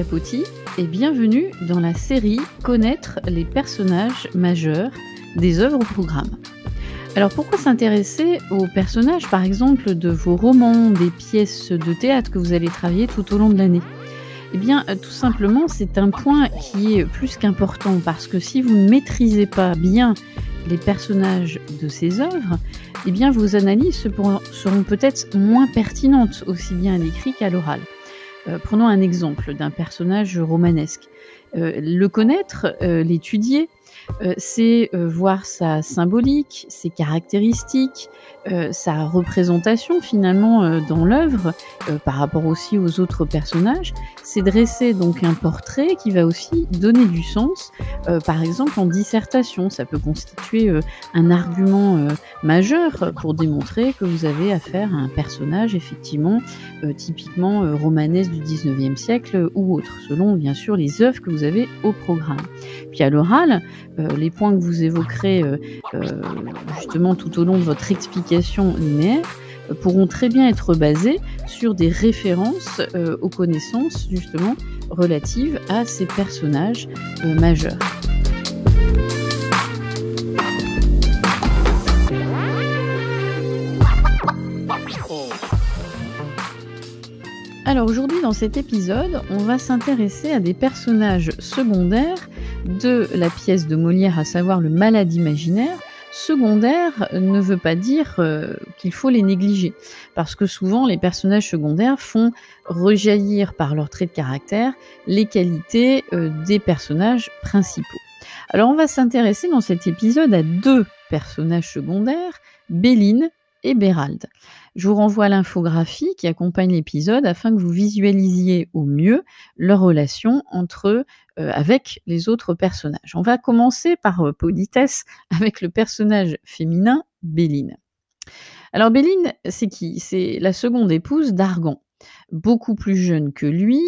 Clapotis et bienvenue dans la série Connaître les personnages majeurs des œuvres au programme. Alors pourquoi s'intéresser aux personnages par exemple de vos romans, des pièces de théâtre que vous allez travailler tout au long de l'année? Eh bien tout simplement c'est un point qui est plus qu'important parce que si vous ne maîtrisez pas bien les personnages de ces œuvres, eh bien vos analyses seront peut-être moins pertinentes aussi bien à l'écrit qu'à l'oral. Prenons un exemple d'un personnage romanesque. Le connaître, l'étudier, c'est, voir sa symbolique, ses caractéristiques, sa représentation finalement, dans l'œuvre, par rapport aussi aux autres personnages. C'est dresser donc un portrait qui va aussi donner du sens, par exemple en dissertation. Ça peut constituer, un argument, majeur, pour démontrer que vous avez affaire à un personnage effectivement, typiquement, romanesque du 19e siècle, ou autre, selon bien sûr les œuvres que vous avez au programme. Puis à l'oral, les points que vous évoquerez, justement tout au long de votre explication linéaire, pourront très bien être basés sur des références, aux connaissances justement relatives à ces personnages, majeurs. Alors aujourd'hui dans cet épisode, on va s'intéresser à des personnages secondaires de la pièce de Molière, à savoir Le Malade imaginaire. Secondaire ne veut pas dire qu'il faut les négliger, parce que souvent les personnages secondaires font rejaillir par leurs traits de caractère les qualités des personnages principaux. Alors on va s'intéresser dans cet épisode à deux personnages secondaires, Béline et Béralde. Je vous renvoie à l'infographie qui accompagne l'épisode afin que vous visualisiez au mieux leur relation entre eux avec les autres personnages. On va commencer par politesse avec le personnage féminin Béline. Alors Béline, c'est qui? C'est la seconde épouse d'Argan, beaucoup plus jeune que lui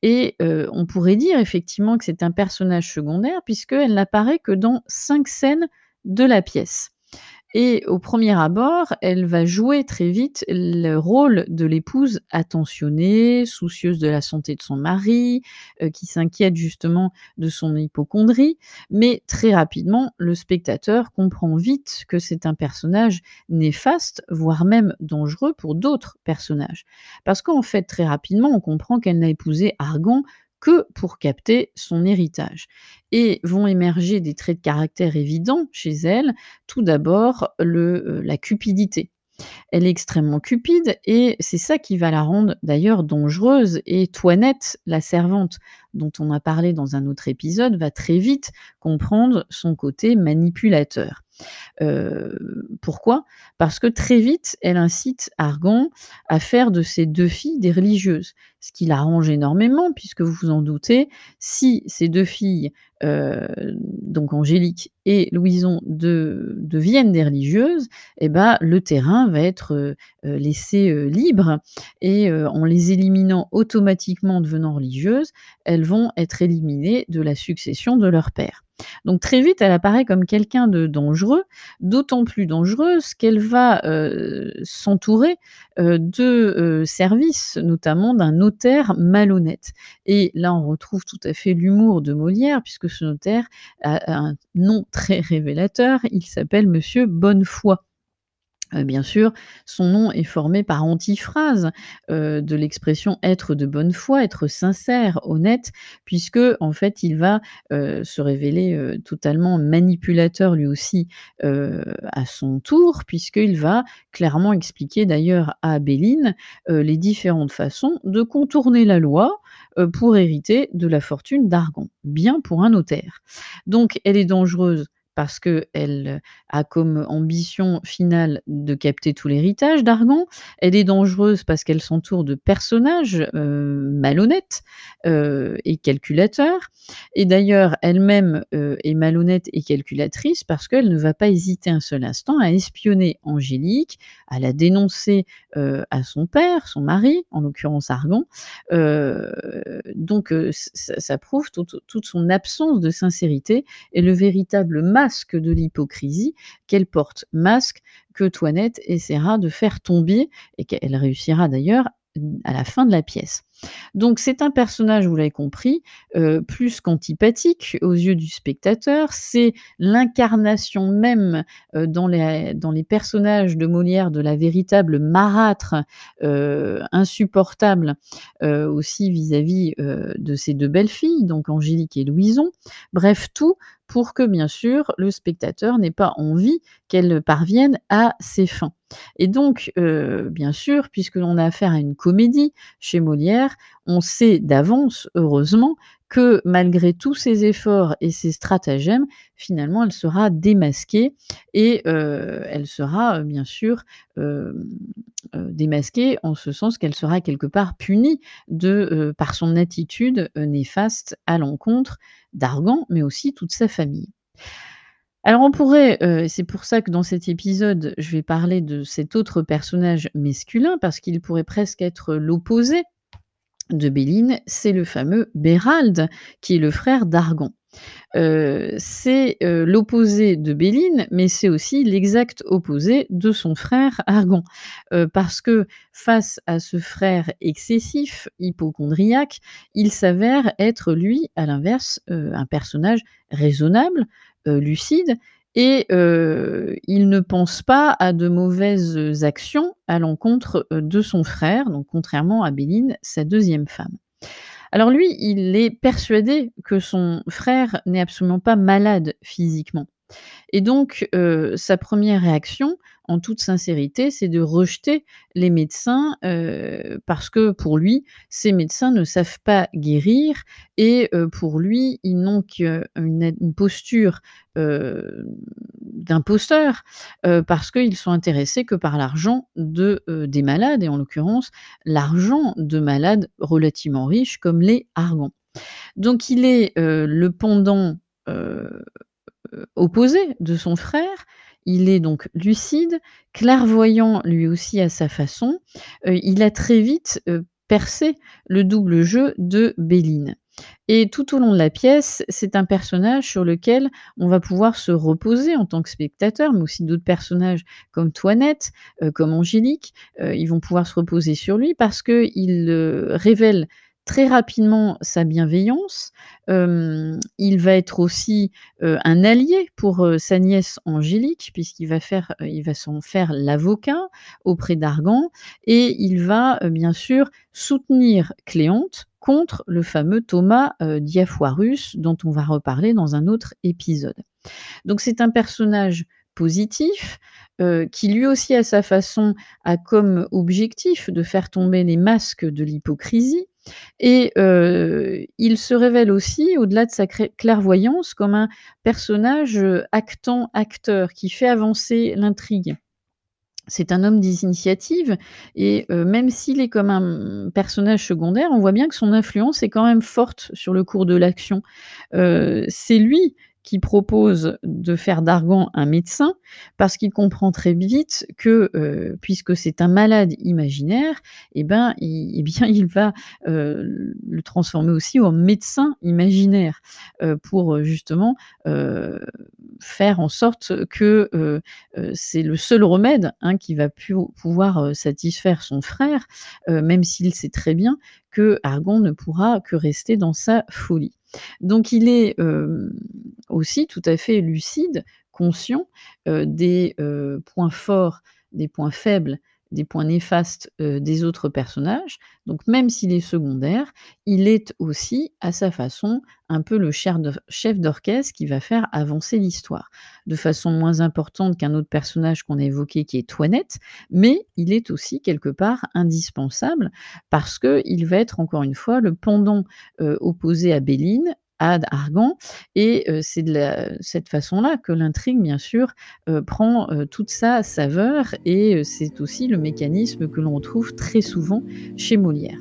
et on pourrait dire effectivement que c'est un personnage secondaire puisqu'elle n'apparaît que dans 5 scènes de la pièce. Et au premier abord, elle va jouer très vite le rôle de l'épouse attentionnée, soucieuse de la santé de son mari, qui s'inquiète justement de son hypocondrie. Mais très rapidement, le spectateur comprend vite que c'est un personnage néfaste, voire même dangereux pour d'autres personnages. Parce qu'en fait, très rapidement, on comprend qu'elle n'a épousé Argan que pour capter son héritage. Et vont émerger des traits de caractère évidents chez elle. Tout d'abord, la cupidité. Elle est extrêmement cupide et c'est ça qui va la rendre d'ailleurs dangereuse. Et Toinette, la servante dont on a parlé dans un autre épisode, va très vite comprendre son côté manipulateur. Pourquoi? Parce que très vite, elle incite Argan à faire de ses 2 filles des religieuses. Ce qui l'arrange énormément puisque vous vous en doutez, si ces 2 filles, donc Angélique et Louison deviennent des religieuses, et ben le terrain va être, laissé, libre et en les éliminant automatiquement devenant religieuses, elles vont être éliminées de la succession de leur père. Donc très vite, elle apparaît comme quelqu'un de dangereux, d'autant plus dangereuse qu'elle va, s'entourer, de, services, notamment d'un notaire malhonnête. Et là, on retrouve tout à fait l'humour de Molière puisque ce notaire a un nom très révélateur, il s'appelle monsieur Bonnefoy. Bien sûr, son nom est formé par antiphrase, de l'expression être de bonne foi, être sincère, honnête, puisque en fait il va, se révéler, totalement manipulateur lui aussi, à son tour, puisqu'il va clairement expliquer d'ailleurs à Béline, les différentes façons de contourner la loi, pour hériter de la fortune d'Argan. Bien pour un notaire. Donc elle est dangereuse parce qu'elle a comme ambition finale de capter tout l'héritage d'Argan. Elle est dangereuse parce qu'elle s'entoure de personnages, malhonnêtes, et calculateurs. Et d'ailleurs, elle-même, est malhonnête et calculatrice parce qu'elle ne va pas hésiter un seul instant à espionner Angélique, à la dénoncer, à son père, son mari, en l'occurrence Argan. Donc ça prouve toute son absence de sincérité et le véritable masque de l'hypocrisie qu'elle porte. Masque que Toinette essaiera de faire tomber et qu'elle réussira d'ailleurs à la fin de la pièce. Donc c'est un personnage, vous l'avez compris, plus qu'antipathique aux yeux du spectateur. C'est l'incarnation même, dans les personnages de Molière de la véritable marâtre, insupportable, aussi vis-à-vis, de ses 2 belles-filles, donc Angélique et Louison. Bref, tout pour que, bien sûr, le spectateur n'ait pas envie qu'elle parvienne à ses fins. Et donc, bien sûr, puisque l'on a affaire à une comédie chez Molière, on sait d'avance, heureusement, que malgré tous ses efforts et ses stratagèmes, finalement, elle sera démasquée et elle sera, bien sûr, démasquée en ce sens qu'elle sera quelque part punie par son attitude, néfaste à l'encontre d'Argan, mais aussi toute sa famille. Alors on pourrait, c'est pour ça que dans cet épisode, je vais parler de cet autre personnage masculin, parce qu'il pourrait presque être l'opposé de Béline, c'est le fameux Bérald, qui est le frère d'Argan. C'est, l'opposé de Béline, mais c'est aussi l'exact opposé de son frère Argan. Parce que face à ce frère excessif, hypocondriaque, il s'avère être lui, à l'inverse, un personnage raisonnable, lucide et il ne pense pas à de mauvaises actions à l'encontre, de son frère, donc contrairement à Béline, sa deuxième femme. Alors lui, il est persuadé que son frère n'est absolument pas malade physiquement. Et donc, sa première réaction, en toute sincérité, c'est de rejeter les médecins, parce que pour lui, ces médecins ne savent pas guérir et pour lui, ils n'ont qu'une posture, d'imposteur, parce qu'ils sont intéressés que par l'argent des malades et en l'occurrence, l'argent de malades relativement riches comme les Argan. Donc il est, le pendant, heu opposé de son frère. Il est donc lucide, clairvoyant lui aussi à sa façon. Il a très vite, percé le double jeu de Béline et tout au long de la pièce, c'est un personnage sur lequel on va pouvoir se reposer en tant que spectateur, mais aussi d'autres personnages comme Toinette, comme Angélique. Ils vont pouvoir se reposer sur lui parce qu'il, révèle très rapidement sa bienveillance. Il va être aussi, un allié pour, sa nièce Angélique il va s'en faire l'avocat auprès d'Argan et il va, bien sûr soutenir Cléante contre le fameux Thomas, Diafoirus dont on va reparler dans un autre épisode. Donc c'est un personnage positif, qui lui aussi à sa façon a comme objectif de faire tomber les masques de l'hypocrisie et il se révèle aussi au-delà de sa clairvoyance comme un personnage, actant-acteur qui fait avancer l'intrigue. C'est un homme d'initiative et même s'il est comme un personnage secondaire, on voit bien que son influence est quand même forte sur le cours de l'action. C'est lui qui propose de faire d'Argan un médecin, parce qu'il comprend très vite que, puisque c'est un malade imaginaire il va, le transformer aussi en médecin imaginaire, pour, justement, faire en sorte que, c'est le seul remède, hein, qui va pouvoir, satisfaire son frère, même s'il sait très bien que Argan ne pourra que rester dans sa folie. Donc il est, aussi tout à fait lucide, conscient, des, points forts, des points faibles, des points néfastes, des autres personnages. Donc même s'il est secondaire, il est aussi, à sa façon, un peu le chef d'orchestre qui va faire avancer l'histoire. De façon moins importante qu'un autre personnage qu'on a évoqué qui est Toinette, mais il est aussi quelque part indispensable parce qu'il va être encore une fois le pendant, opposé à Béline, à Argan et c'est cette façon-là que l'intrigue bien sûr, prend, toute sa saveur et c'est aussi le mécanisme que l'on retrouve très souvent chez Molière.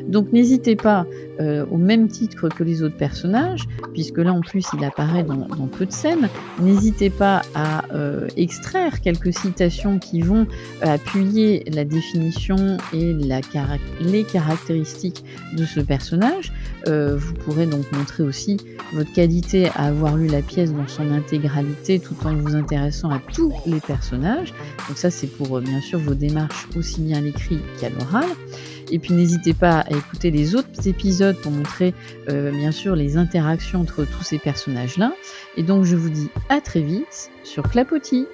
Donc n'hésitez pas, au même titre que les autres personnages, puisque là en plus il apparaît dans peu de scènes, n'hésitez pas à, extraire quelques citations qui vont appuyer la définition et les caractéristiques de ce personnage. Vous pourrez donc montrer aussi votre qualité à avoir lu la pièce dans son intégralité, tout en vous intéressant à tous les personnages. Donc ça c'est pour, bien sûr vos démarches aussi bien à l'écrit qu'à l'oral. Et puis n'hésitez pas à écouter les autres épisodes pour montrer, bien sûr, les interactions entre tous ces personnages-là. Et donc je vous dis à très vite sur Clapotis.